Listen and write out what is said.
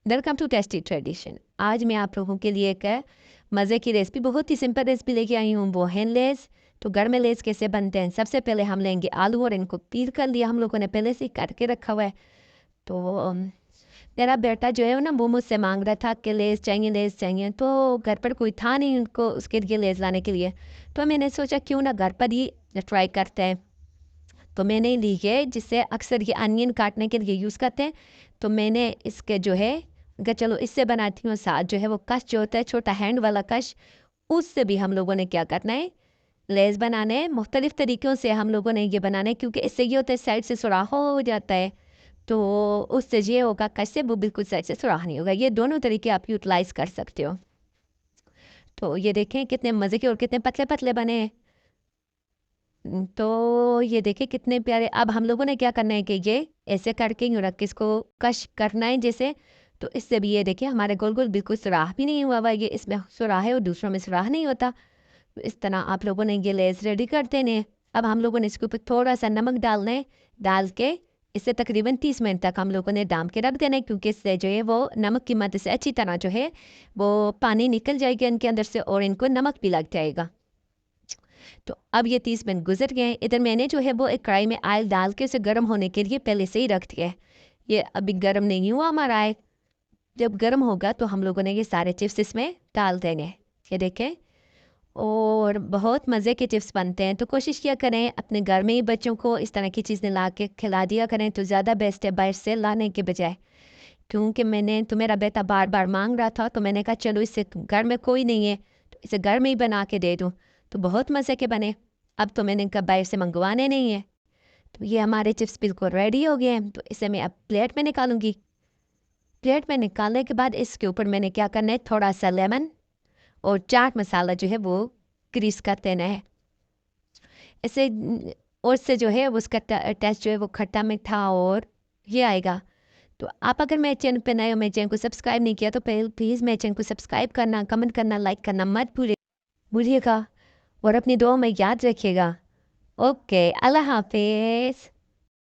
Welcome to tasty tradition. आज मैं आप लोगों के लिए एक मज़े की रेसिपी, बहुत ही सिंपल रेसिपी लेके आई हूँ। वो है लेज़। तो घर में लेज़ कैसे बनते हैं, सबसे पहले हम लेंगे आलू और इनको पील कर लिया हम लोगों ने, पहले से ही करके रखा हुआ है। तो मेरा बेटा जो है ना वो मुझसे मांग रहा था कि लेज़ चाहिए लेज़ चाहिए, तो घर पर कोई था नहीं उनको उसके लिए लेज़ लाने के लिए। तो मैंने सोचा क्यों ना घर पर ही ट्राई करते हैं। तो मैंने ली है जिससे अक्सर ये अनियन काटने के लिए यूज़ करते हैं। तो मैंने इसके जो है अगर चलो इससे बनाती हूँ, साथ जो है वो कश जो होता है छोटा हैंड वाला कश, उससे भी हम लोगों ने क्या करना है, लेस बनाने हैं। मुख्तलिफ तरीक़ों से हम लोगों ने ये बनाना है, क्योंकि इससे ये होता है साइड से सुराख हो जाता है। तो उससे ये होगा कश से वो बिल्कुल साइड से सुराख नहीं होगा। ये दोनों तरीके आप यूटिलाइज़ कर सकते हो। तो ये देखें कितने मज़े के और कितने पतले पतले बने हैं। तो ये देखिए कितने प्यारे। अब हम लोगों ने क्या करना है कि ये ऐसे करके यूँ रख के इसको कश करना है जैसे। तो इससे भी ये देखिए हमारे गोल गोल बिल्कुल सुराख भी नहीं हुआ हुआ, ये इसमें सुराख है और दूसरों में सुराख नहीं होता। तो इस तरह आप लोगों ने ये लेस रेडी कर देने हैं। अब हम लोगों ने इसके ऊपर थोड़ा सा नमक डालना है, डाल के इसे तकरीबन 30 मिनट तक हम लोगों ने दाम के रख देना है, क्योंकि इससे जो है वो नमक की मदद से अच्छी तरह जो है वो पानी निकल जाएगा इनके अंदर से और इनको नमक भी लग जाएगा। तो अब ये 30 मिनट गुजर गए हैं। इधर मैंने जो है वो एक कढ़ाई में ऑयल डाल के उसे गर्म होने के लिए पहले से ही रख दिया है। ये अभी गर्म नहीं हुआ हमारा ऑयल। जब गर्म होगा तो हम लोगों ने ये सारे चिप्स इसमें डाल देंगे। ये देखें, और बहुत मज़े के चिप्स बनते हैं। तो कोशिश किया करें अपने घर में ही बच्चों को इस तरह की चीज़ें ला के खिला दिया करें, तो ज़्यादा बेस्ट है बाहर से लाने के बजाय। क्योंकि मैंने तो मेरा बेटा बार बार मांग रहा था, तो मैंने कहा चलो इससे घर में कोई नहीं है तो इसे घर में ही बना के दे दूँ। तो बहुत मज़े के बने। अब तो मैंने इनका बाहर से मंगवाने नहीं है। तो ये हमारे चिप्स बिल्कुल रेडी हो गए हैं। तो इसे मैं अब प्लेट में निकालूंगी। प्लेट में निकालने के बाद इसके ऊपर मैंने क्या करना है, थोड़ा सा लेमन और चाट मसाला जो है वो ग्रीस कर देना है इसे। और इससे जो है उसका टेस्ट जो है वो खट्टा मीठा और ये आएगा। तो आप अगर मेरे चैनल पे नए हो, मेरे चैनल को सब्सक्राइब नहीं किया, तो प्लीज़ मेरे चैनल को सब्सक्राइब करना, कमेंट करना, लाइक करना मत भूलिएगा। और अपनी दुआ में याद रखिएगा। ओके, अल्लाह हाफिज़।